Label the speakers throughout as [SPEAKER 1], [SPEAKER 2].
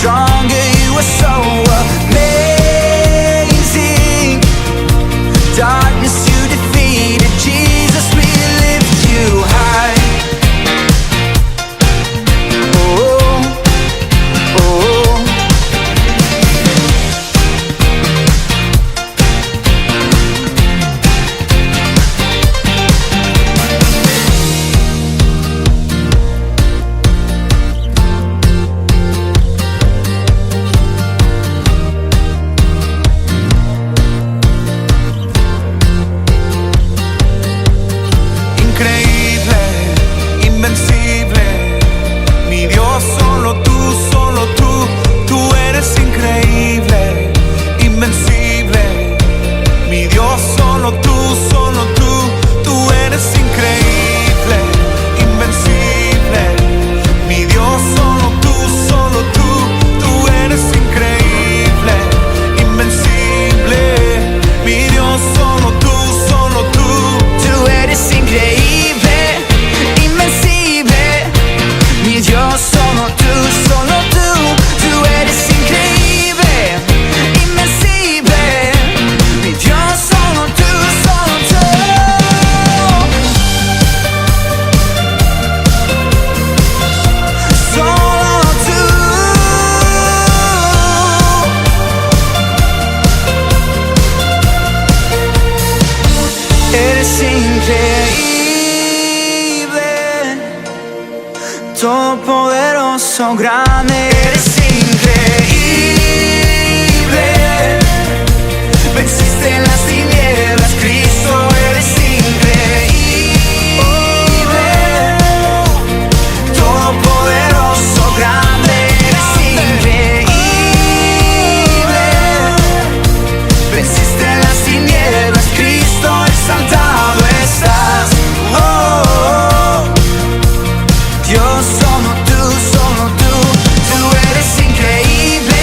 [SPEAKER 1] stronger. You are so amazing. Darkness you defeated. Jesus, we lift you high. Todopoderoso, grande, eres increíble. Venciste las tinieblas, Cristo, eres increíble. Todopoderoso, grande, eres increíble. Venciste las tinieblas, Cristo, exaltado estás. Dios, solo tú, tú eres increíble,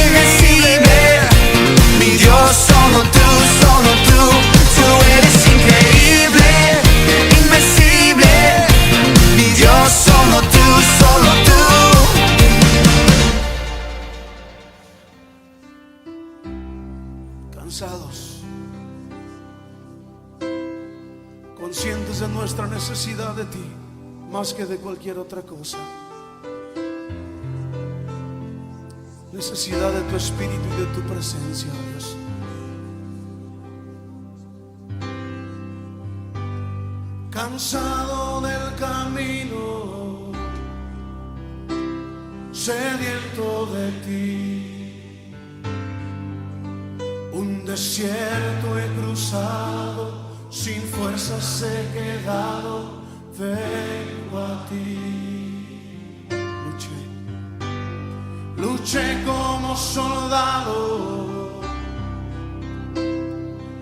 [SPEAKER 1] invencible. Mi Dios, solo tú, tú eres increíble, invencible. Mi Dios, solo tú,
[SPEAKER 2] Cansados, conscientes de nuestra necesidad de ti, más que de cualquier otra cosa. Necesidad de tu espíritu y de tu presencia, Dios. Cansado del camino, sediento de ti. Un desierto he cruzado, sin fuerzas he quedado. Vengo a ti. Luché como soldado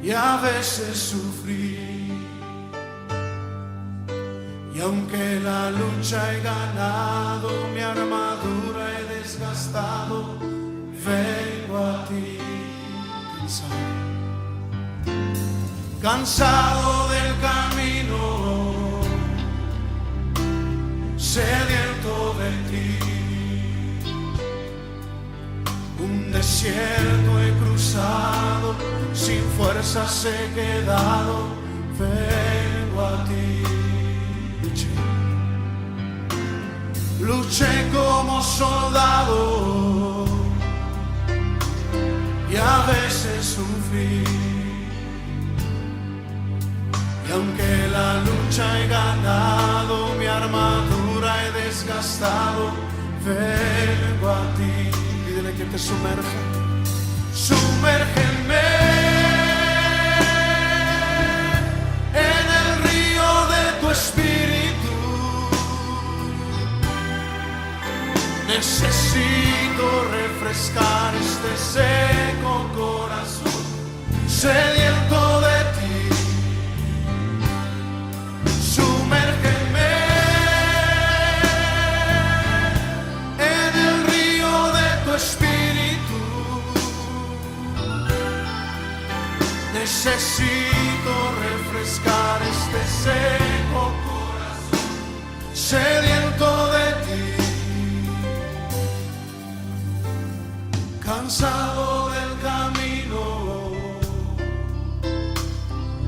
[SPEAKER 2] y a veces sufrí. Y aunque la lucha he ganado, mi armadura he desgastado, vengo a ti. Cansado del camino, sediento de ti. Un desierto he cruzado, sin fuerzas he quedado, vengo a ti. Luché como soldado y a veces sufrí. Y aunque la lucha he ganado, mi armadura he desgastado, vengo a ti. Pídele que te sumerja. Sumérgeme en el río de tu espíritu. Necesito refrescar este seco corazón, sediento de ti. Sumérgeme en el río de tu espíritu. Necesito refrescar este seco corazón, sediento de ti. cansado del camino,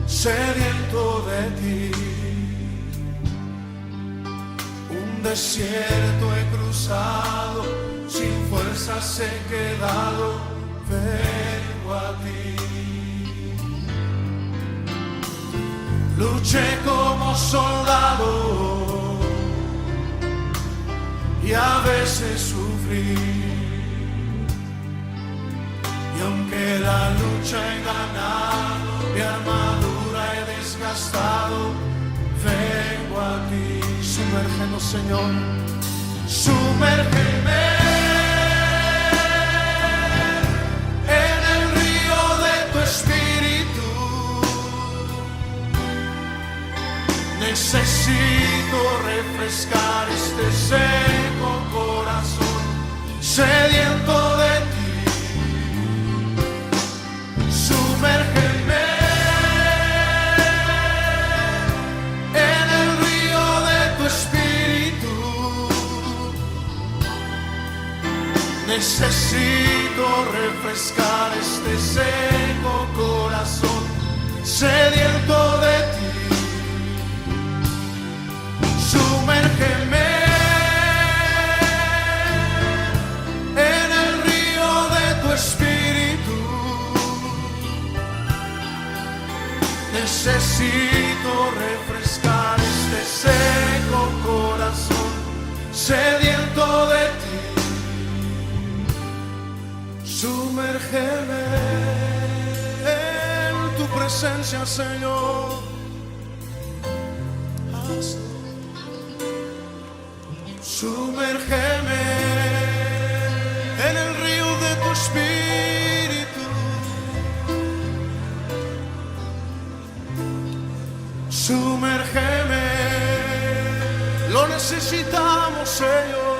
[SPEAKER 2] sediento de ti. Un desierto he cruzado, sin fuerzas he quedado, vengo a ti. Luché como soldado y a veces sufrí. Y aunque la lucha he ganado, mi armadura he desgastado, vengo a ti. Sumérgenos, Señor, sumérgeme en el río de tu espíritu. Necesito refrescar este seco corazón, sediento de ti. Sumérgeme en el río de tu espíritu. Necesito refrescar este seco corazón, sediento de ti. Sumérgeme en el río de tu espíritu. Necesito refrescar este seco corazón, sediento de ti. Sumérgeme en tu presencia, Señor. Sumérgeme en el río de tu espíritu. Sumérgeme, lo necesitamos, Señor.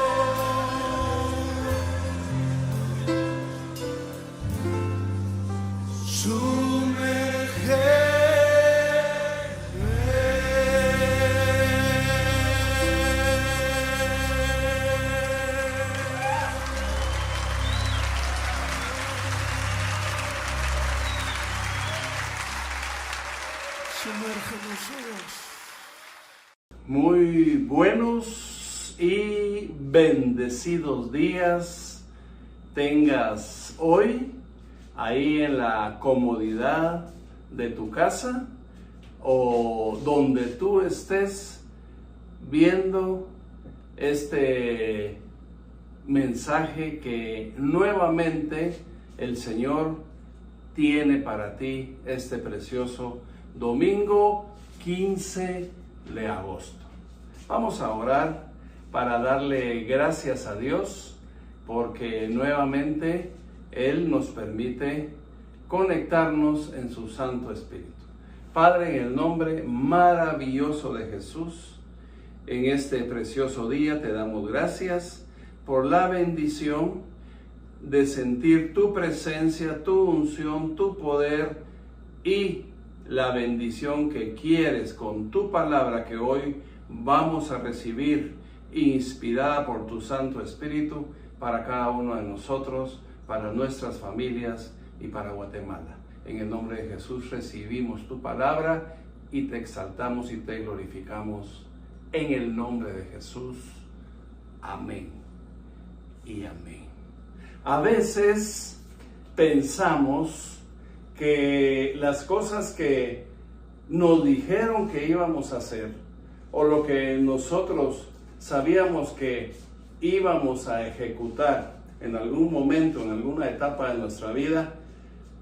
[SPEAKER 3] Muy buenos y bendecidos días tengas hoy ahí en la comodidad de tu casa o donde tú estés viendo este mensaje que nuevamente el Señor tiene para ti este precioso domingo 15 de agosto. Vamos a orar para darle gracias a Dios porque nuevamente Él nos permite conectarnos en su Santo Espíritu. Padre, en el nombre maravilloso de Jesús, en este precioso día te damos gracias por la bendición de sentir tu presencia, tu unción, tu poder y la bendición que quieres con tu palabra que hoy vamos a recibir, inspirada por tu Santo Espíritu, para cada uno de nosotros, para nuestras familias y para Guatemala. En el nombre de Jesús recibimos tu palabra y te exaltamos y te glorificamos en el nombre de Jesús. Amén y amén. A veces pensamos que las cosas que nos dijeron que íbamos a hacer o lo que nosotros sabíamos que íbamos a ejecutar en algún momento, en alguna etapa de nuestra vida,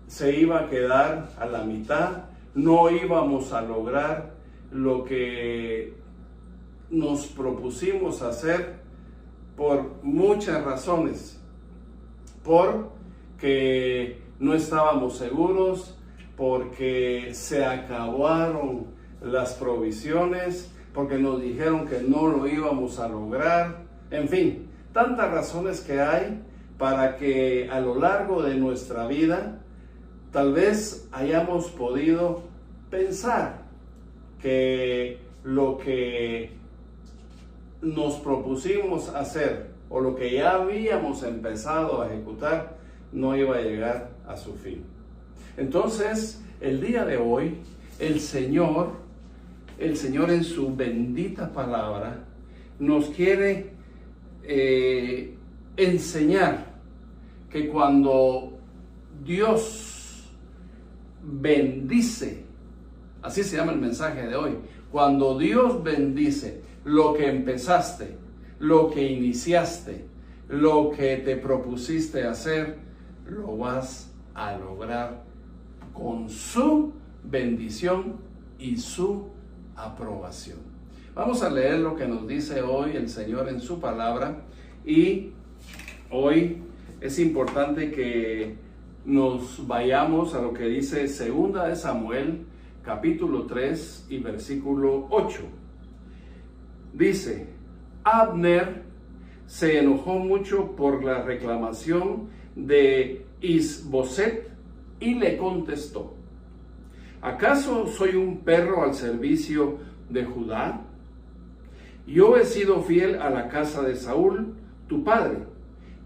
[SPEAKER 3] se iba a quedar a la mitad, no íbamos a lograr lo que nos propusimos hacer por muchas razones, porque no estábamos seguros, porque se acabaron las provisiones, porque nos dijeron que no lo íbamos a lograr, en fin, tantas razones que hay para que a lo largo de nuestra vida tal vez hayamos podido pensar que lo que nos propusimos hacer o lo que ya habíamos empezado a ejecutar no iba a llegar a su fin. Entonces, el día de hoy, el Señor en su bendita palabra nos quiere enseñar que cuando Dios bendice, así se llama el mensaje de hoy, cuando Dios bendice lo que empezaste, lo que iniciaste, lo que te propusiste hacer, lo vas a lograr con su bendición y su aprobación. Vamos a leer lo que nos dice hoy el Señor en su palabra, y hoy es importante que nos vayamos a lo que dice 2 de Samuel, capítulo 3 y versículo 8. Dice: Abner se enojó mucho por la reclamación de Is-Boset y le contestó: ¿acaso soy un perro al servicio de Judá? Yo he sido fiel a la casa de Saúl, tu padre,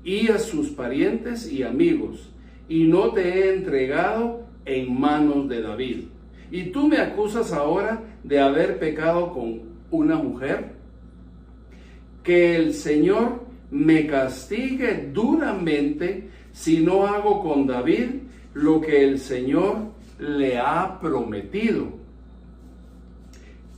[SPEAKER 3] y a sus parientes y amigos, y no te he entregado en manos de David. ¿Y tú me acusas ahora de haber pecado con una mujer? Que el Señor me castigue duramente si no hago con David lo que el Señor le ha prometido,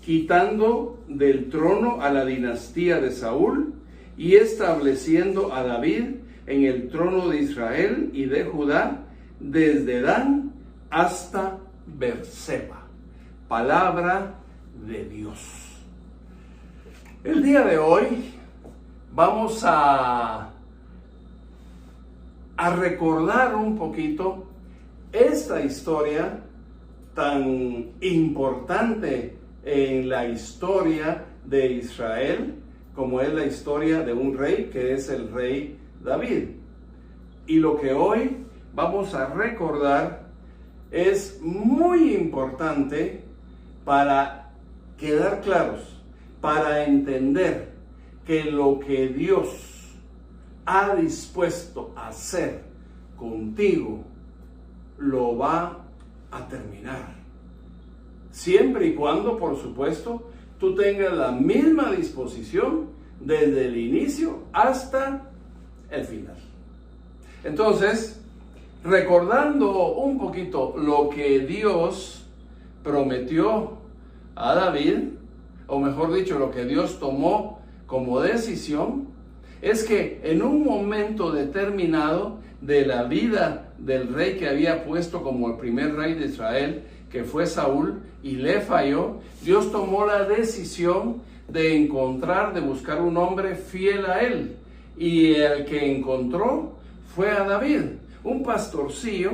[SPEAKER 3] quitando del trono a la dinastía de Saúl y estableciendo a David en el trono de Israel y de Judá, desde Dan hasta Berseba. Palabra de Dios. El día de hoy vamos a recordar un poquito esta historia tan importante en la historia de Israel, como es la historia de un rey que es el rey David. Y lo que hoy vamos a recordar es muy importante para quedar claros, para entender que lo que Dios ha dispuesto a hacer contigo lo va a terminar. Siempre y cuando, por supuesto, tú tengas la misma disposición desde el inicio hasta el final. Entonces, recordando un poquito lo que Dios prometió a David, o mejor dicho, lo que Dios tomó como decisión, es que en un momento determinado de la vida del rey que había puesto como el primer rey de Israel, que fue Saúl, y le falló, Dios tomó la decisión de buscar un hombre fiel a él. Y el que encontró fue a David, un pastorcillo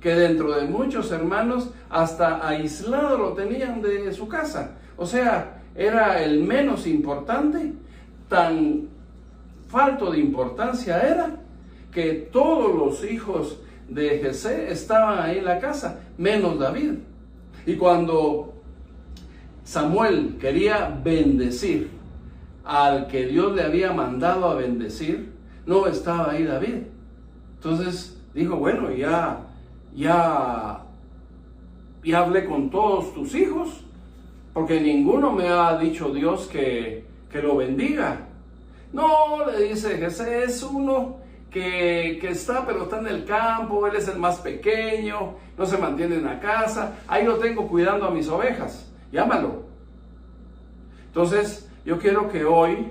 [SPEAKER 3] que dentro de muchos hermanos hasta aislado lo tenían de su casa. O sea, era el menos importante, tan falto de importancia era que todos los hijos de Jesé estaban ahí en la casa, menos David. Y cuando Samuel quería bendecir al que Dios le había mandado a bendecir, no estaba ahí David. Entonces dijo: bueno, ya hablé con todos tus hijos, porque ninguno me ha dicho Dios que lo bendiga. No, le dice Jesé, es uno que está, pero está en el campo, él es el más pequeño, no se mantiene en la casa, ahí lo tengo cuidando a mis ovejas, llámalo. Entonces, yo quiero que hoy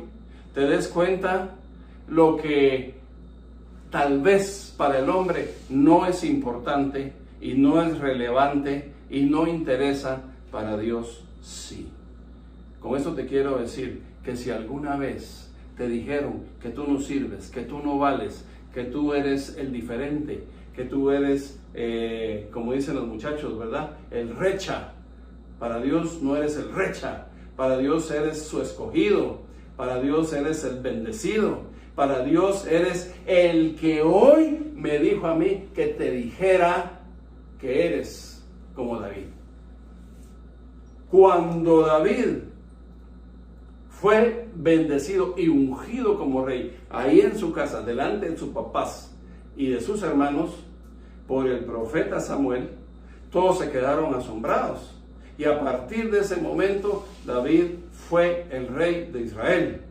[SPEAKER 3] te des cuenta lo que tal vez para el hombre no es importante y no es relevante y no interesa, para Dios sí. Con esto te quiero decir que si alguna vez te dijeron que tú no sirves, que tú no vales, que tú eres el diferente, que tú eres, como dicen los muchachos, ¿verdad?, el recha. Para Dios no eres el recha, para Dios eres su escogido, para Dios eres el bendecido, para Dios eres el que hoy me dijo a mí que te dijera que eres como David. Cuando David fue bendecido y ungido como rey, ahí en su casa, delante de sus papás y de sus hermanos por el profeta Samuel, todos se quedaron asombrados. Y a partir de ese momento, David fue el rey de Israel,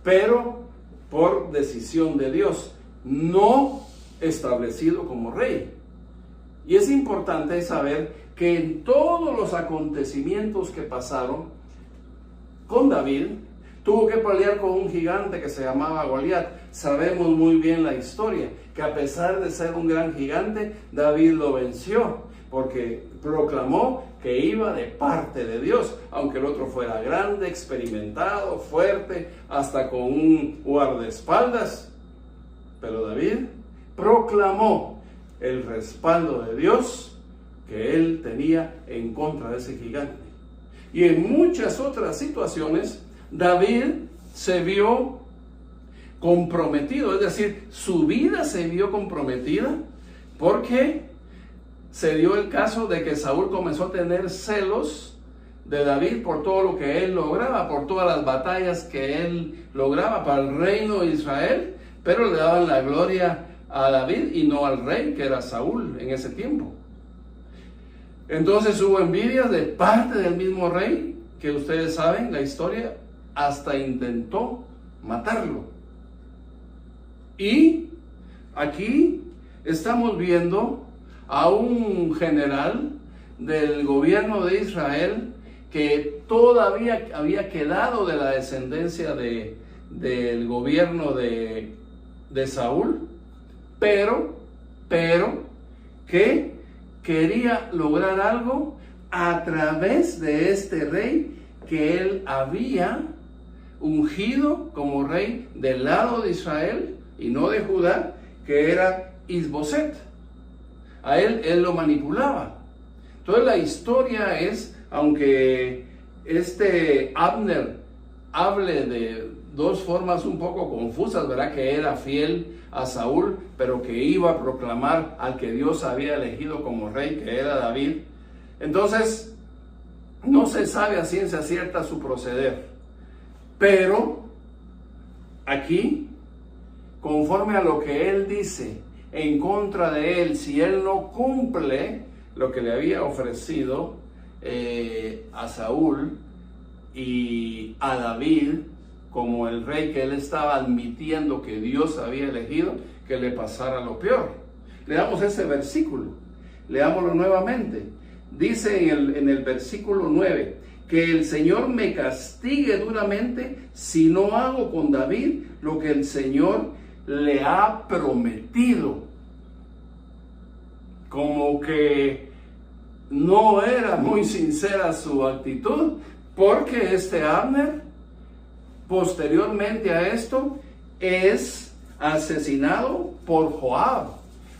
[SPEAKER 3] pero por decisión de Dios, no establecido como rey. Y es importante saber que en todos los acontecimientos que pasaron con David, tuvo que pelear con un gigante que se llamaba Goliat. Sabemos muy bien la historia, que a pesar de ser un gran gigante, David lo venció, porque proclamó que iba de parte de Dios, aunque el otro fuera grande, experimentado, fuerte, hasta con un guardaespaldas. Pero David proclamó el respaldo de Dios que él tenía en contra de ese gigante. Y en muchas otras situaciones, David se vio comprometido, es decir, su vida se vio comprometida, porque se dio el caso de que Saúl comenzó a tener celos de David por todo lo que él lograba, por todas las batallas que él lograba para el reino de Israel, pero le daban la gloria a David y no al rey, que era Saúl en ese tiempo. Entonces hubo envidias de parte del mismo rey, que ustedes saben la historia, hasta intentó matarlo. Y aquí estamos viendo a un general del gobierno de Israel que todavía había quedado de la descendencia del gobierno de Saúl, pero que quería lograr algo a través de este rey que él había ungido como rey del lado de Israel y no de Judá, que era Isboset. A él lo manipulaba. Entonces la historia es, aunque Abner hable de dos formas un poco confusas, ¿verdad? Que era fiel a Saúl, pero que iba a proclamar al que Dios había elegido como rey, que era David. Entonces, no se sabe a ciencia cierta su proceder. Pero, aquí, conforme a lo que él dice en contra de él, si él no cumple lo que le había ofrecido a Saúl y a David, como el rey que él estaba admitiendo que Dios había elegido, que le pasara lo peor. Leamos ese versículo, leámoslo nuevamente. Dice en el versículo 9, que el Señor me castigue duramente si no hago con David lo que el Señor le ha prometido. Como que no era muy sincera su actitud, porque Abner, posteriormente a esto, es asesinado por Joab,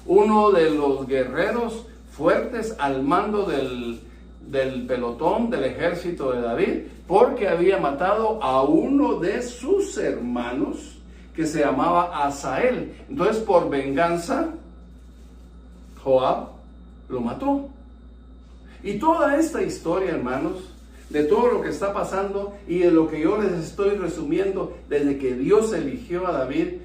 [SPEAKER 3] uno de los guerreros fuertes al mando del pelotón del ejército de David, porque había matado a uno de sus hermanos que se llamaba Asael. Entonces, por venganza, Joab lo mató. Y toda esta historia, hermanos, de todo lo que está pasando y de lo que yo les estoy resumiendo desde que Dios eligió a David,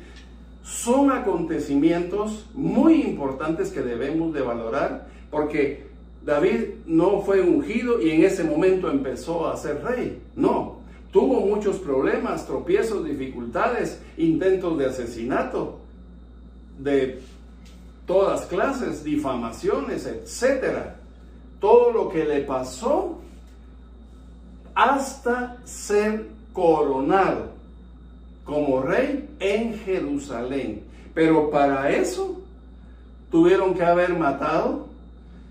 [SPEAKER 3] son acontecimientos muy importantes que debemos de valorar, porque David no fue ungido y en ese momento empezó a ser rey. No, tuvo muchos problemas, tropiezos, dificultades, intentos de asesinato de todas clases, difamaciones, etcétera. Todo lo que le pasó hasta ser coronado como rey en Jerusalén. Pero para eso tuvieron que haber matado,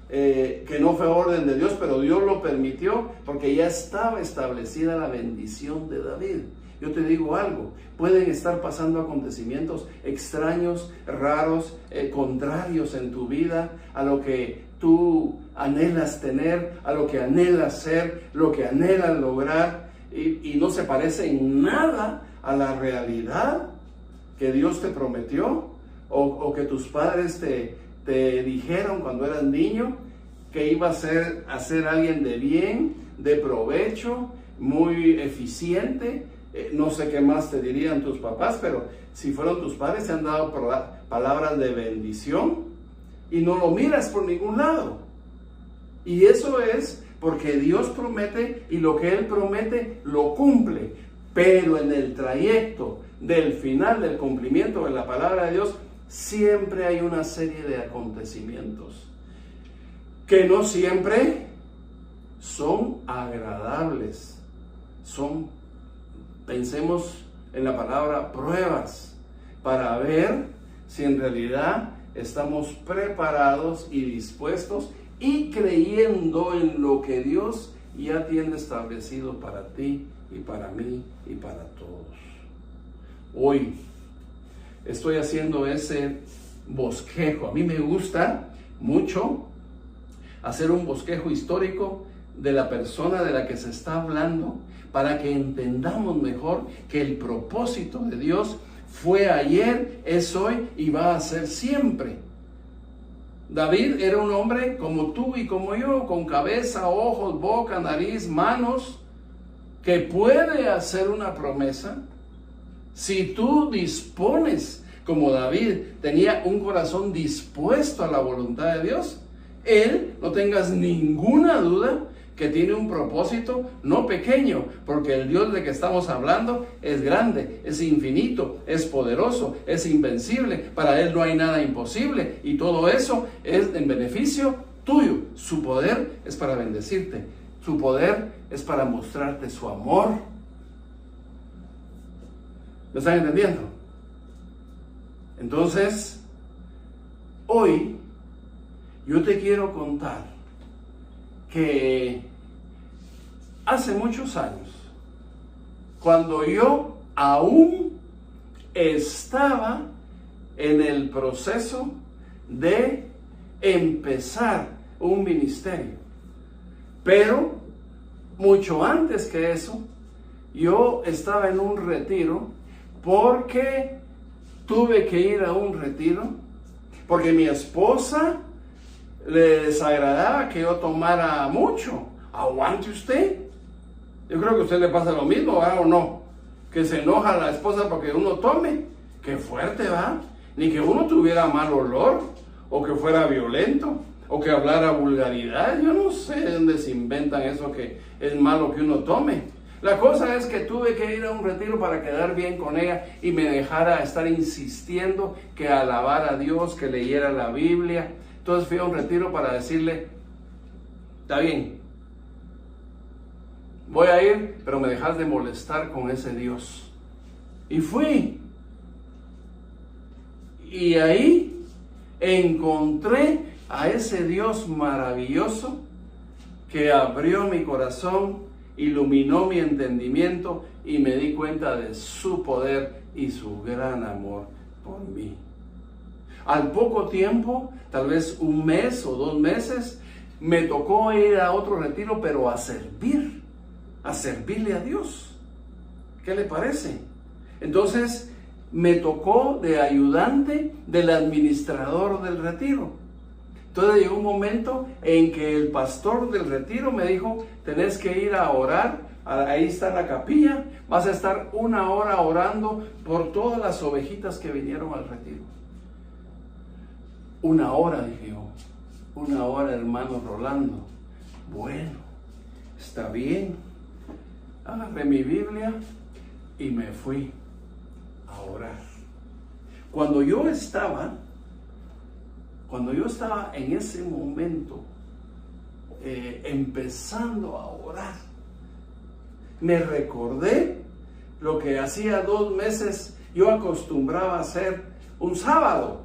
[SPEAKER 3] que no fue orden de Dios, pero Dios lo permitió porque ya estaba establecida la bendición de David. Yo te digo algo, pueden estar pasando acontecimientos extraños, raros, contrarios en tu vida a lo que tú anhelas tener, a lo que anhelas ser, lo que anhelas lograr, y no se parece en nada a la realidad que Dios te prometió, o que tus padres te dijeron cuando eras niño, que iba a ser alguien de bien, de provecho, muy eficiente, no sé qué más te dirían tus papás, pero si fueron tus padres te han dado palabras de bendición y no lo miras por ningún lado. Y eso es porque Dios promete y lo que Él promete lo cumple. Pero en el trayecto del final del cumplimiento de la palabra de Dios siempre hay una serie de acontecimientos que no siempre son agradables. Pensemos en la palabra pruebas para ver si en realidad estamos preparados y dispuestos y creyendo en lo que Dios ya tiene establecido para ti y para mí y para todos. Hoy estoy haciendo ese bosquejo. A mí me gusta mucho hacer un bosquejo histórico de la persona de la que se está hablando para que entendamos mejor que el propósito de Dios fue ayer, es hoy y va a ser siempre. David era un hombre como tú y como yo, con cabeza, ojos, boca, nariz, manos, que puede hacer una promesa. Si tú dispones, como David tenía un corazón dispuesto a la voluntad de Dios, él, no tengas ninguna duda, que tiene un propósito no pequeño, porque el Dios de que estamos hablando es grande, es infinito, es poderoso, es invencible. Para Él no hay nada imposible y todo eso es en beneficio tuyo. Su poder es para bendecirte, su poder es para mostrarte su amor. ¿Me están entendiendo? Entonces, hoy yo te quiero contar que hace muchos años, cuando yo aún estaba en el proceso de empezar un ministerio, pero mucho antes que eso, yo estaba en un retiro porque tuve que ir a un retiro, porque mi esposa le desagradaba que yo tomara mucho. Aguante usted. Yo creo que a usted le pasa lo mismo, ¿verdad o no? Que se enoja la esposa porque uno tome. Qué fuerte, ¿va? Ni que uno tuviera mal olor, o que fuera violento, o que hablara vulgaridad. Yo no sé de dónde se inventan eso que es malo que uno tome. La cosa es que tuve que ir a un retiro para quedar bien con ella y me dejara estar insistiendo que alabara a Dios, que leyera la Biblia. Entonces fui a un retiro para decirle, está bien, voy a ir, pero me dejas de molestar con ese Dios. Y fui. Y ahí encontré a ese Dios maravilloso que abrió mi corazón, iluminó mi entendimiento y me di cuenta de su poder y su gran amor por mí. Al poco tiempo, tal vez un mes o 2 meses, me tocó ir a otro retiro, pero a servirle a Dios. ¿Qué le parece? Entonces, me tocó de ayudante del administrador del retiro. Entonces llegó un momento en que el pastor del retiro me dijo, tenés que ir a orar, ahí está la capilla, vas a estar 1 hora orando por todas las ovejitas que vinieron al retiro. 1 hora, dije yo, 1 hora, hermano Rolando. Bueno, está bien. Agarré mi Biblia y me fui a orar. Cuando yo estaba en ese momento empezando a orar, me recordé lo que hacía 2 meses yo acostumbraba a hacer un sábado.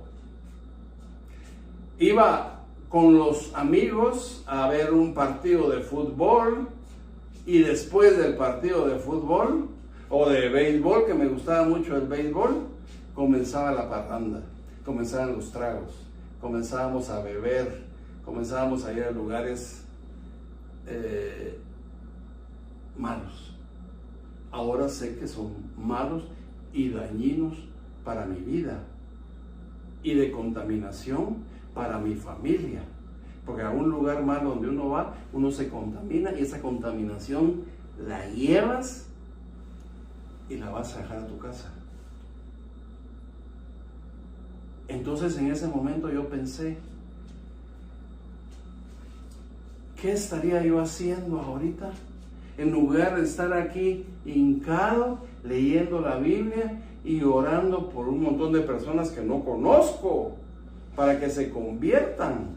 [SPEAKER 3] Iba con los amigos a ver un partido de fútbol y después del partido de fútbol o de béisbol, que me gustaba mucho el béisbol, comenzaba la parranda, comenzaban los tragos, comenzábamos a beber, comenzábamos a ir a lugares malos. Ahora sé que son malos y dañinos para mi vida y de contaminación para mi familia, porque a un lugar malo donde uno va, uno se contamina y esa contaminación la llevas y la vas a dejar a tu casa. Entonces en ese momento yo pensé, ¿qué estaría yo haciendo ahorita? En lugar de estar aquí hincado, leyendo la Biblia y orando por un montón de personas que no conozco, para que se conviertan.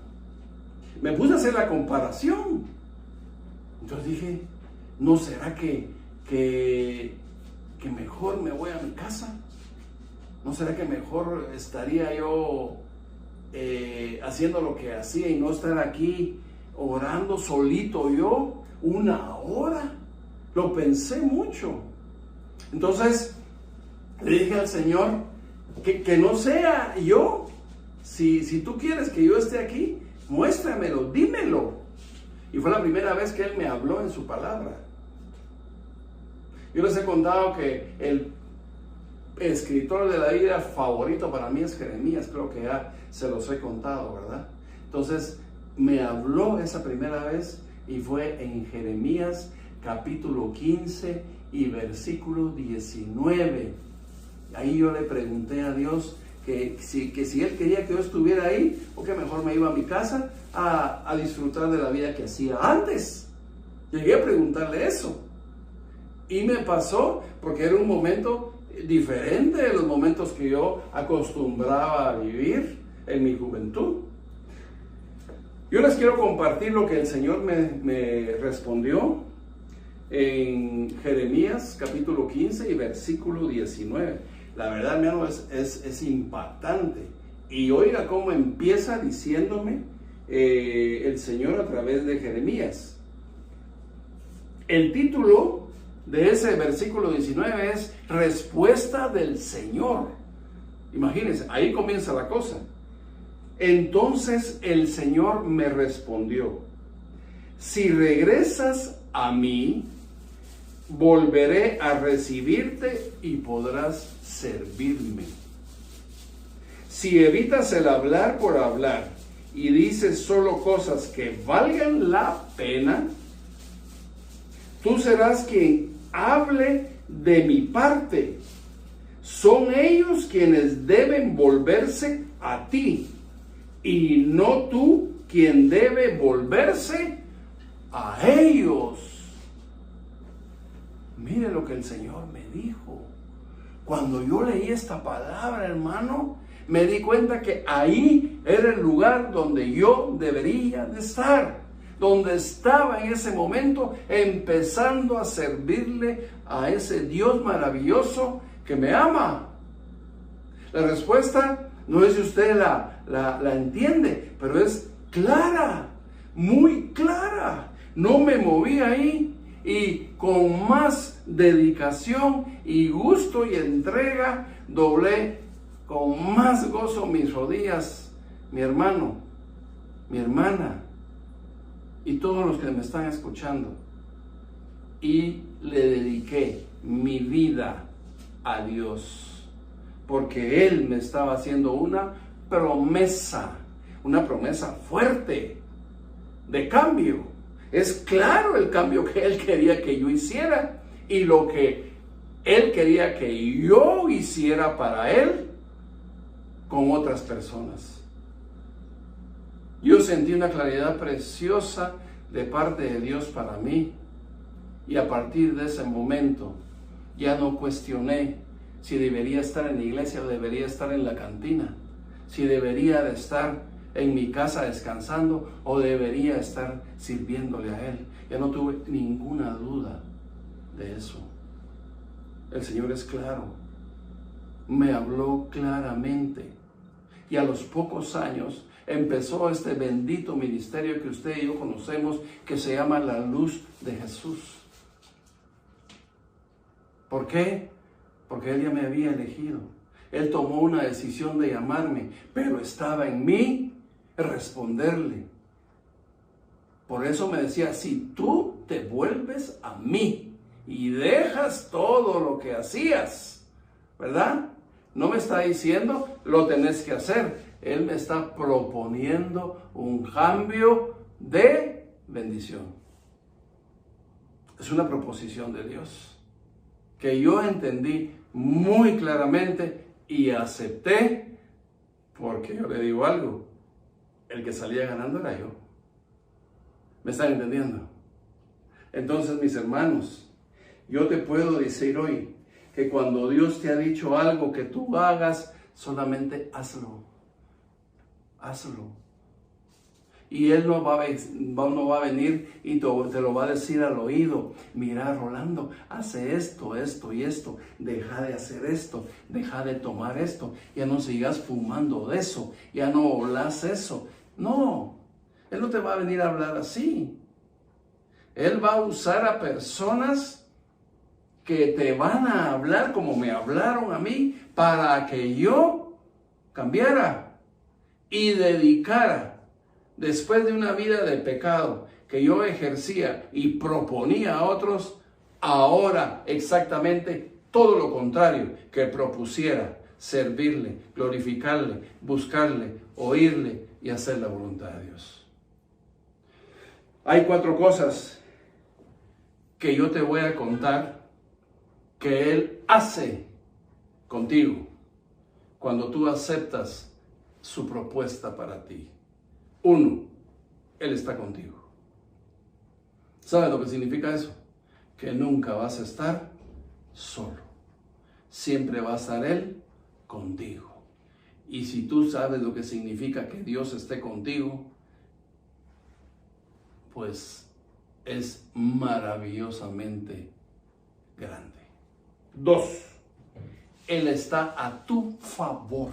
[SPEAKER 3] Me puse a hacer la comparación. Entonces dije, ¿no será que mejor me voy a mi casa? ¿No será que mejor estaría yo haciendo lo que hacía y no estar aquí orando solito yo 1 hora? Lo pensé mucho. Entonces le dije al Señor que no sea yo. Si tú quieres que yo esté aquí, muéstramelo, dímelo. Y fue la primera vez que Él me habló en su palabra. Yo les he contado que el escritor de la Biblia favorito para mí es Jeremías. Creo que ya se los he contado, ¿verdad? Entonces me habló esa primera vez y fue en Jeremías capítulo 15 y versículo 19. Ahí yo le pregunté a Dios que si Él quería que yo estuviera ahí o que mejor me iba a mi casa a disfrutar de la vida que hacía antes. Llegué a preguntarle eso. Y me pasó porque era un momento diferente de los momentos que yo acostumbraba a vivir en mi juventud. Yo les quiero compartir lo que el Señor me respondió en Jeremías capítulo 15 y versículo 19. La verdad, hermano, es impactante. Y oiga cómo empieza diciéndome el Señor a través de Jeremías. El título de ese versículo 19 es Respuesta del Señor. Imagínense, ahí comienza la cosa. Entonces el Señor me respondió: si regresas a mí, volveré a recibirte y podrás servirme. Si evitas el hablar por hablar y dices solo cosas que valgan la pena, tú serás quien hable de mi parte. Son ellos quienes deben volverse a ti y no tú quien debe volverse a ellos. Mire lo que el Señor me dijo. Cuando yo leí esta palabra, hermano, me di cuenta que ahí era el lugar donde yo debería de estar, donde estaba en ese momento empezando a servirle a ese Dios maravilloso que me ama. La respuesta no es si usted la entiende, pero es clara, muy clara. No me moví ahí y con más dedicación y gusto y entrega doblé con más gozo mis rodillas, mi hermano, mi hermana y todos los que me están escuchando, y le dediqué mi vida a Dios, porque Él me estaba haciendo una promesa fuerte de cambio. Es claro el cambio que Él quería que yo hiciera y lo que Él quería que yo hiciera para Él con otras personas. Yo sentí una claridad preciosa de parte de Dios para mí, y a partir de ese momento ya no cuestioné si debería estar en la iglesia o debería estar en la cantina, si debería de estar en mi casa descansando o debería estar sirviéndole a Él. Ya no tuve ninguna duda de eso. El Señor es claro, me habló claramente, y a los pocos años empezó este bendito ministerio que usted y yo conocemos, que se llama La Luz de Jesús. ¿Por qué? Porque Él ya me había elegido. Él tomó una decisión de llamarme, pero estaba en mí responderle. Por eso me decía, si tú te vuelves a mí y dejas todo lo que hacías, ¿verdad? No me está diciendo lo tenés que hacer. Él me está proponiendo un cambio de bendición. Es una proposición de Dios que yo entendí muy claramente y acepté, porque yo le digo algo, el que salía ganando era yo. ¿Me están entendiendo? Entonces, mis hermanos, yo te puedo decir hoy que cuando Dios te ha dicho algo que tú hagas, solamente hazlo. Hazlo. Y Él no va a venir y te lo va a decir al oído. Mira, Rolando, hace esto, esto y esto. Deja de hacer esto. Deja de tomar esto. Ya no sigas fumando de eso. Ya no olas eso. No. Él no te va a venir a hablar así. Él va a usar a personas que te van a hablar como me hablaron a mí para que yo cambiara y dedicara. Después de una vida de pecado que yo ejercía y proponía a otros, ahora exactamente todo lo contrario, que propusiera servirle, glorificarle, buscarle, oírle y hacer la voluntad de Dios. Hay 4 cosas que yo te voy a contar que Él hace contigo cuando tú aceptas su propuesta para ti. 1, Él está contigo. ¿Sabes lo que significa eso? Que nunca vas a estar solo. Siempre va a estar Él contigo. Y si tú sabes lo que significa que Dios esté contigo, pues es maravillosamente grande. 2, Él está a tu favor.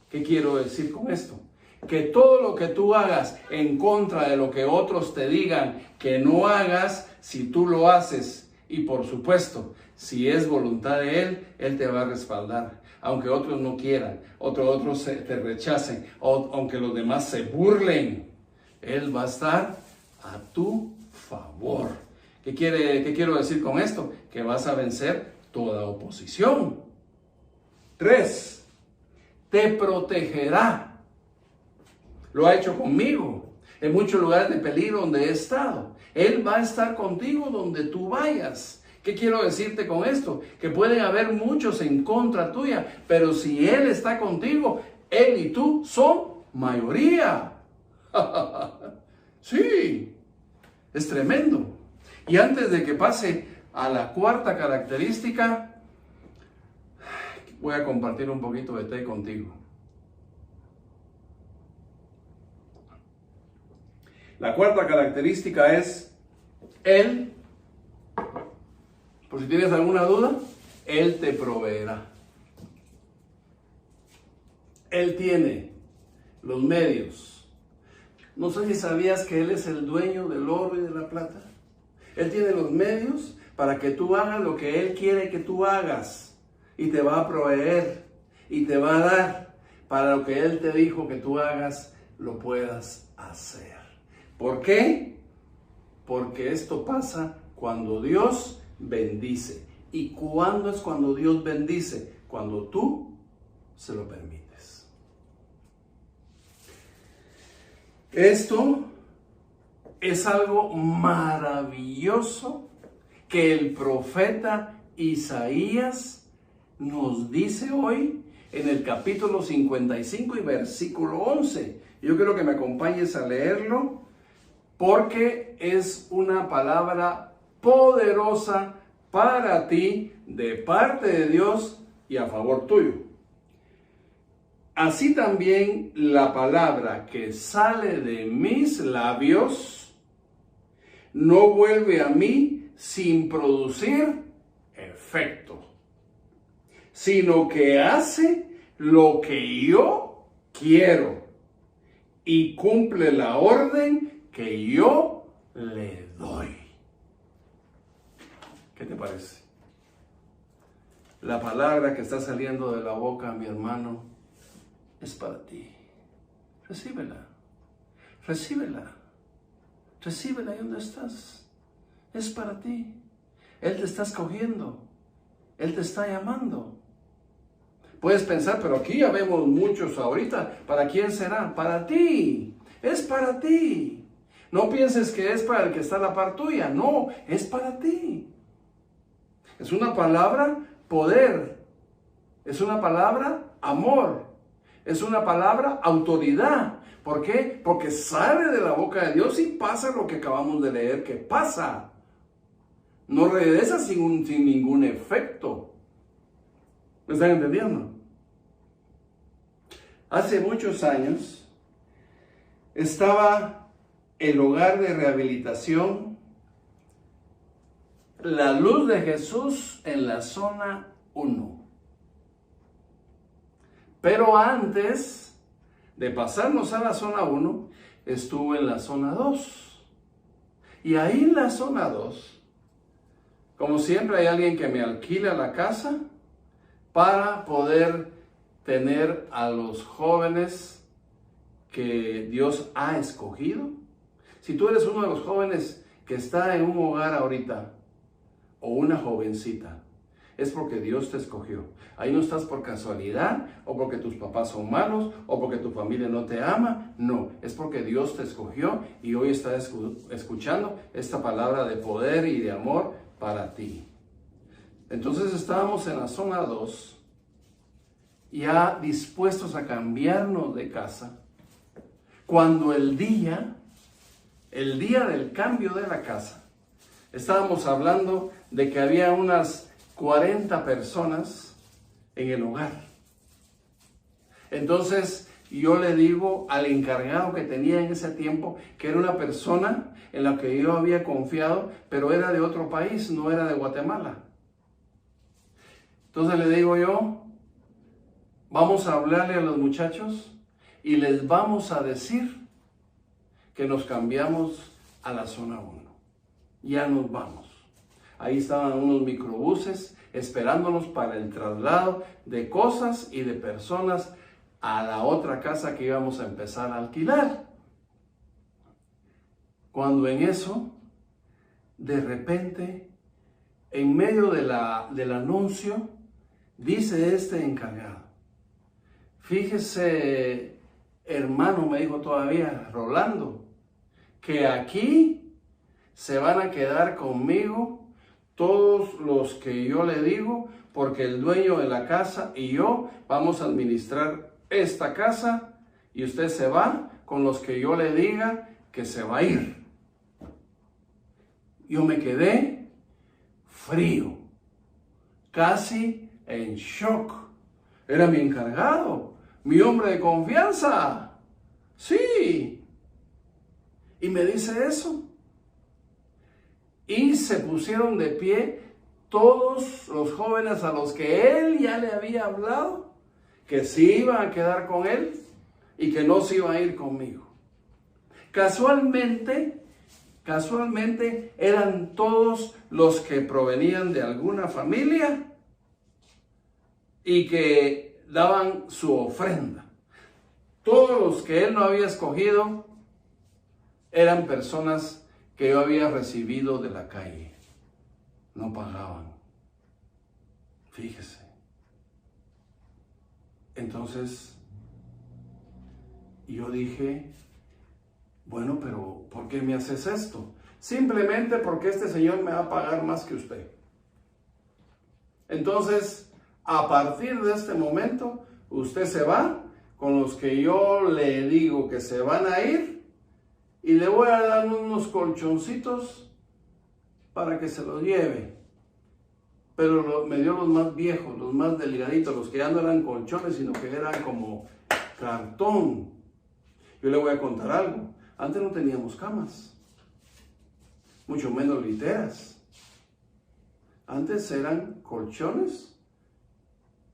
[SPEAKER 3] ¿Qué quiero decir con esto? Que todo lo que tú hagas en contra de lo que otros te digan que no hagas, si tú lo haces, y por supuesto, si es voluntad de Él, Él te va a respaldar. Aunque otros no quieran, otros te rechacen, aunque los demás se burlen, Él va a estar a tu favor. ¿Qué quiero decir con esto? Que vas a vencer toda oposición. 3, te protegerá. Lo ha hecho conmigo en muchos lugares de peligro donde he estado. Él va a estar contigo donde tú vayas. ¿Qué quiero decirte con esto? Que pueden haber muchos en contra tuya, pero si Él está contigo, Él y tú son mayoría. Sí, es tremendo. Y antes de que pase a la 4ª característica, voy a compartir un poquito de té contigo. La 4ª característica es Él, por si tienes alguna duda, Él te proveerá. Él tiene los medios. No sé si sabías que Él es el dueño del oro y de la plata. Él tiene los medios para que tú hagas lo que Él quiere que tú hagas. Y te va a proveer y te va a dar para lo que Él te dijo que tú hagas, lo puedas hacer. ¿Por qué? Porque esto pasa cuando Dios bendice. ¿Y cuándo es cuando Dios bendice? Cuando tú se lo permites. Esto es algo maravilloso que el profeta Isaías nos dice hoy en el capítulo 55 y versículo 11. Yo quiero que me acompañes a leerlo, porque es una palabra poderosa para ti, de parte de Dios y a favor tuyo. Así también la palabra que sale de mis labios no vuelve a mí sin producir efecto, sino que hace lo que yo quiero y cumple la orden que yo le doy. ¿Qué te parece? La palabra que está saliendo de la boca, mi hermano, es para ti. Recíbela. Recíbela. Recíbela ahí donde estás. Es para ti. Él te está escogiendo. Él te está llamando. Puedes pensar, pero aquí ya vemos muchos ahorita. ¿Para quién será? Para ti. Es para ti. No pienses que es para el que está a la par tuya. No, es para ti. Es una palabra poder. Es una palabra amor. Es una palabra autoridad. ¿Por qué? Porque sale de la boca de Dios y pasa lo que acabamos de leer que pasa. No regresa sin ningún efecto. ¿Me están entendiendo? Hace muchos años estaba el hogar de rehabilitación La Luz de Jesús en la zona 1. Pero antes de pasarnos a la zona 1, estuve en la zona 2. Y ahí en la zona 2, como siempre hay alguien que me alquila la casa para poder tener a los jóvenes que Dios ha escogido. Si tú eres uno de los jóvenes que está en un hogar ahorita, o una jovencita, es porque Dios te escogió. Ahí no estás por casualidad, o porque tus papás son malos, o porque tu familia no te ama. No, es porque Dios te escogió y hoy estás escuchando esta palabra de poder y de amor para ti. Entonces estábamos en la zona 2, ya dispuestos a cambiarnos de casa, cuando el día del cambio de la casa, estábamos hablando de que había unas 40 personas en el hogar. Entonces yo le digo al encargado que tenía en ese tiempo, que era una persona en la que yo había confiado, pero era de otro país, no era de Guatemala. Entonces le digo yo, vamos a hablarle a los muchachos y les vamos a decir que nos cambiamos a la zona 1. Ya nos vamos. Ahí estaban unos microbuses esperándonos para el traslado de cosas y de personas a la otra casa que íbamos a empezar a alquilar. Cuando en eso, de repente, en medio del anuncio, dice este encargado: fíjese, hermano, me dijo todavía Rolando, que aquí se van a quedar conmigo todos los que yo le digo, porque el dueño de la casa y yo vamos a administrar esta casa y usted se va con los que yo le diga que se va a ir. Yo me quedé frío, casi en shock. Era mi encargado, mi hombre de confianza. Sí. Y me dice eso. Y se pusieron de pie todos los jóvenes a los que él ya le había hablado, que sí iban a quedar con él y que no se iban a ir conmigo. Casualmente eran todos los que provenían de alguna familia y que daban su ofrenda. Todos los que él no había escogido eran personas que yo había recibido de la calle. No pagaban. Fíjese. Entonces, yo dije, bueno, pero ¿por qué me haces esto? Simplemente porque este señor me va a pagar más que usted. Entonces, a partir de este momento, usted se va con los que yo le digo que se van a ir, y le voy a dar unos colchoncitos para que se los lleve. Pero me dio los más viejos, los más delgaditos, los que ya no eran colchones, sino que eran como cartón. Yo le voy a contar algo. Antes no teníamos camas, mucho menos literas. Antes eran colchones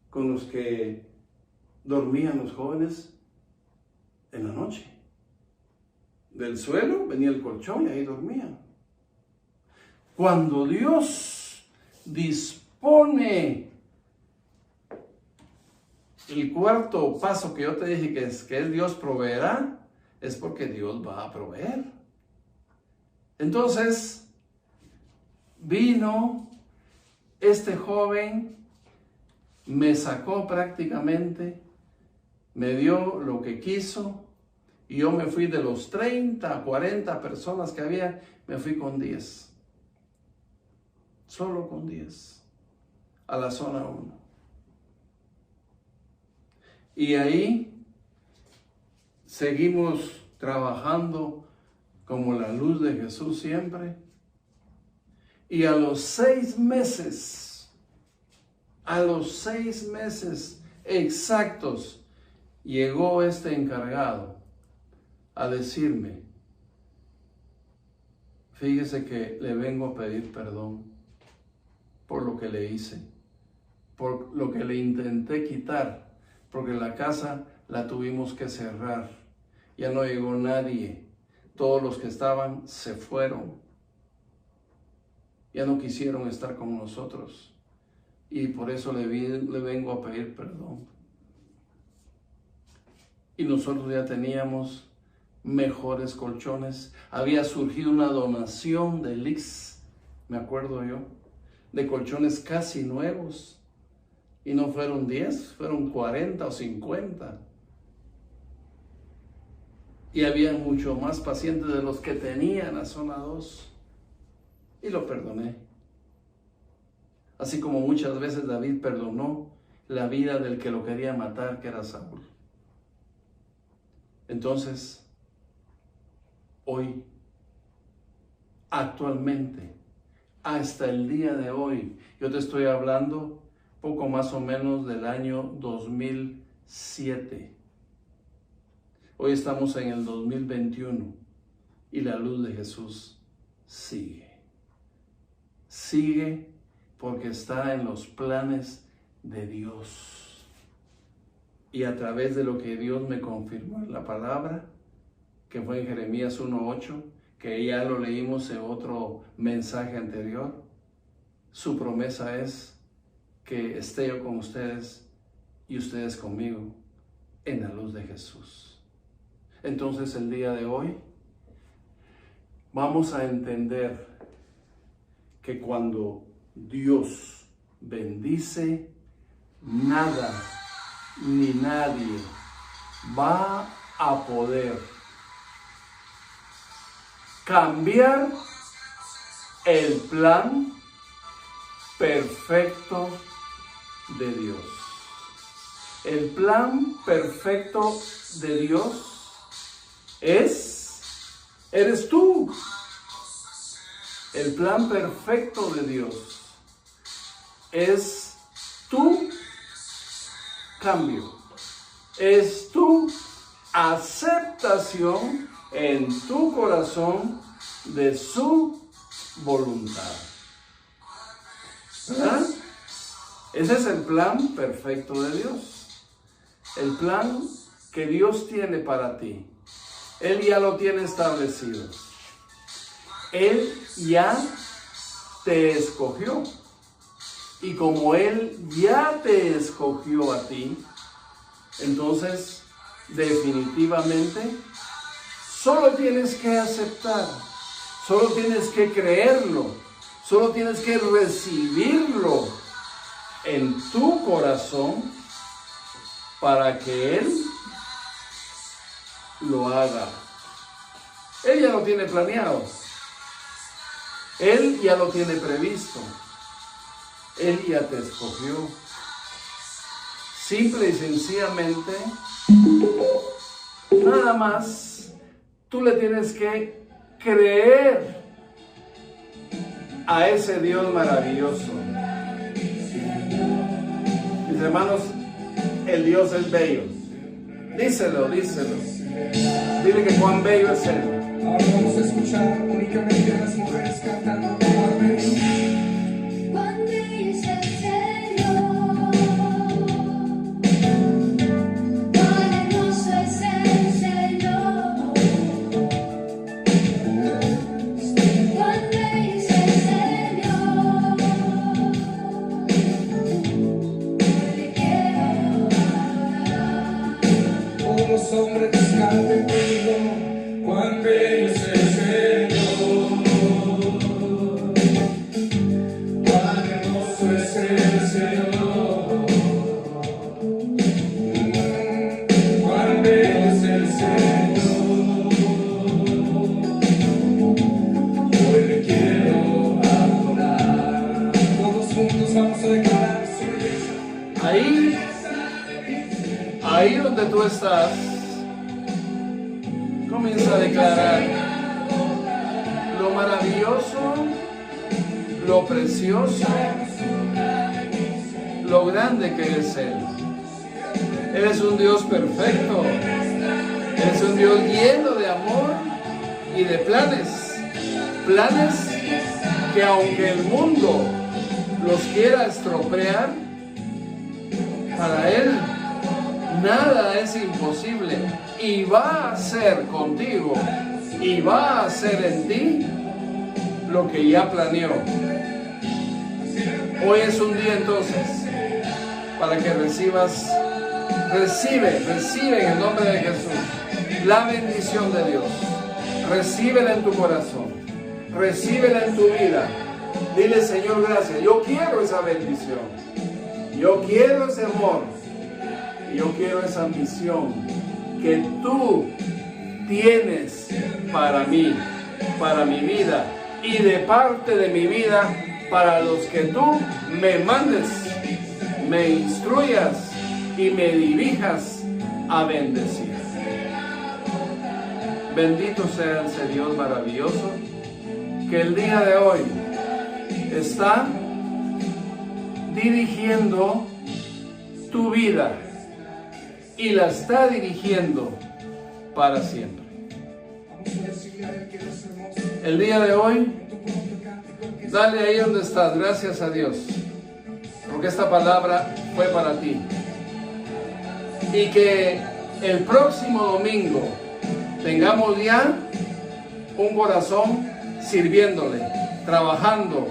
[SPEAKER 3] con los que dormían los jóvenes en la noche. Del suelo venía el colchón y ahí dormían. Cuando Dios dispone el cuarto paso que yo te dije que es Dios proveerá, es porque Dios va a proveer. Entonces vino este joven, me sacó prácticamente, me dio lo que quiso. Y yo me fui de los 30, 40 personas que había, me fui con 10. Solo con 10. a la zona 1. Y ahí seguimos trabajando como la luz de Jesús siempre. Y a los 6 meses exactos, llegó este encargado a decirme: fíjese que le vengo a pedir perdón por lo que le hice, por lo que le intenté quitar, porque la casa la tuvimos que cerrar. Ya no llegó nadie. Todos los que estaban se fueron. Ya no quisieron estar con nosotros. Y por eso le vengo a pedir perdón. Y nosotros ya teníamos mejores colchones. Había surgido una donación de Lix, me acuerdo yo, de colchones casi nuevos. Y no fueron 10, fueron 40 o 50. Y había mucho más pacientes de los que tenía en la zona 2. Y lo perdoné. Así como muchas veces David perdonó la vida del que lo quería matar, que era Saúl. Entonces, hoy, actualmente, hasta el día de hoy, yo te estoy hablando poco más o menos del año 2007. Hoy estamos en el 2021 y la luz de Jesús sigue. Sigue porque está en los planes de Dios. Y a través de lo que Dios me confirmó en la palabra, que fue en Jeremías 1:8, que ya lo leímos en otro mensaje anterior, su promesa es que esté yo con ustedes y ustedes conmigo en la luz de Jesús. Entonces el día de hoy vamos a entender que cuando Dios bendice, nada ni nadie va a poder cambiar el plan perfecto de Dios. El plan perfecto de Dios eres tú. El plan perfecto de Dios es tu cambio, es tu aceptación en tu corazón de su voluntad. ¿Verdad? Ese es el plan perfecto de Dios. El plan que Dios tiene para ti. Él ya lo tiene establecido. Él ya te escogió. Y como Él ya te escogió a ti, entonces definitivamente solo tienes que aceptar, solo tienes que creerlo, solo tienes que recibirlo en tu corazón para que Él lo haga. Él ya lo tiene planeado. Él ya lo tiene previsto. Él ya te escogió. Simple y sencillamente, nada más, tú le tienes que creer a ese Dios maravilloso. Mis hermanos, el Dios es bello. Díselo, díselo. Dile que cuán bello es Él.
[SPEAKER 4] Ahora vamos a escuchar únicamente a las mujeres cantando cuán bello.
[SPEAKER 5] Cuán bello es el Señor, cuán hermoso es el Señor, cuán bello es el Señor, le quiero adorar.
[SPEAKER 4] Todos los hombres canten conmigo, cuán bello es el Señor, cuán hermoso es el Señor, cuán bello es el Señor, hoy le quiero adorar. Todos juntos vamos a declarar.
[SPEAKER 3] Ahí donde tú estás, comienza a declarar lo maravilloso, lo precioso, lo grande que es Él. Él es un Dios perfecto. Él es un Dios lleno de amor y de planes. Planes que aunque el mundo los quiera estropear, para Él nada es imposible. Y va a hacer contigo y va a hacer en ti lo que ya planeó. Hoy es un día entonces para que recibe en el nombre de Jesús la bendición de Dios. Recíbela en tu corazón, recíbela en tu vida. Dile: Señor, gracias, yo quiero esa bendición, yo quiero ese amor, yo quiero esa misión que tú tienes para mí, para mi vida y de parte de mi vida para los que tú me mandes, me instruyas y me dirijas a bendecir. Bendito sea ese Dios maravilloso que el día de hoy está dirigiendo tu vida y la está dirigiendo para siempre. El día de hoy, dale ahí donde estás, gracias a Dios, porque esta palabra fue para ti. Y que el próximo domingo tengamos ya un corazón sirviéndole, trabajando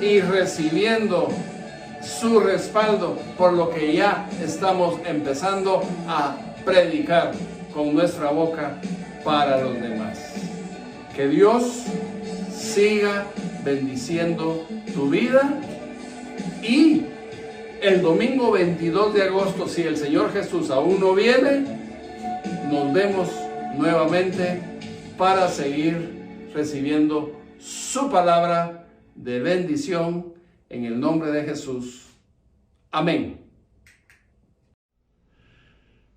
[SPEAKER 3] y recibiendo su respaldo por lo que ya estamos empezando a predicar con nuestra boca para los demás. Que Dios siga bendiciendo tu vida y el domingo 22 de agosto, si el Señor Jesús aún no viene, nos vemos nuevamente para seguir recibiendo su palabra de bendición en el nombre de Jesús. Amén.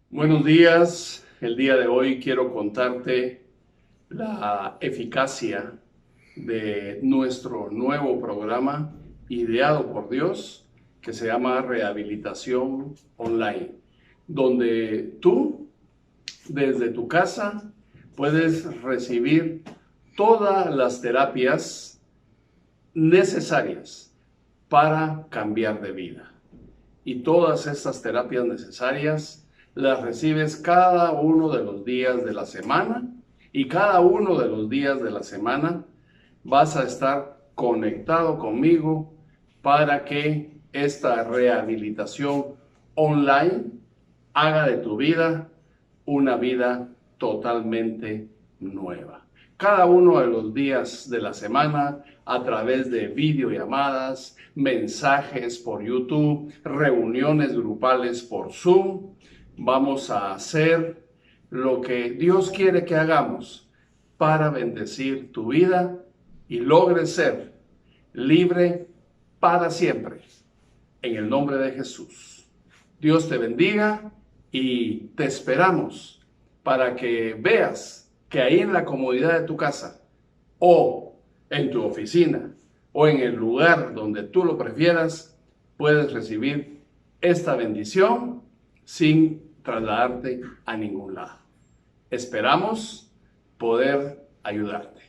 [SPEAKER 3] Buenos días. El día de hoy quiero contarte la eficacia de nuestro nuevo programa ideado por Dios que se llama Rehabilitación Online, donde tú desde tu casa puedes recibir todas las terapias necesarias para cambiar de vida. Y todas estas terapias necesarias las recibes cada uno de los días de la semana, y cada uno de los días de la semana vas a estar conectado conmigo para que esta rehabilitación online haga de tu vida una vida totalmente nueva. Cada uno de los días de la semana, a través de videollamadas, mensajes por YouTube, reuniones grupales por Zoom, vamos a hacer lo que Dios quiere que hagamos para bendecir tu vida y logres ser libre para siempre. En el nombre de Jesús. Dios te bendiga y te esperamos para que veas que ahí en la comodidad de tu casa o en tu oficina o en el lugar donde tú lo prefieras, puedes recibir esta bendición sin trasladarte a ningún lado. Esperamos poder ayudarte.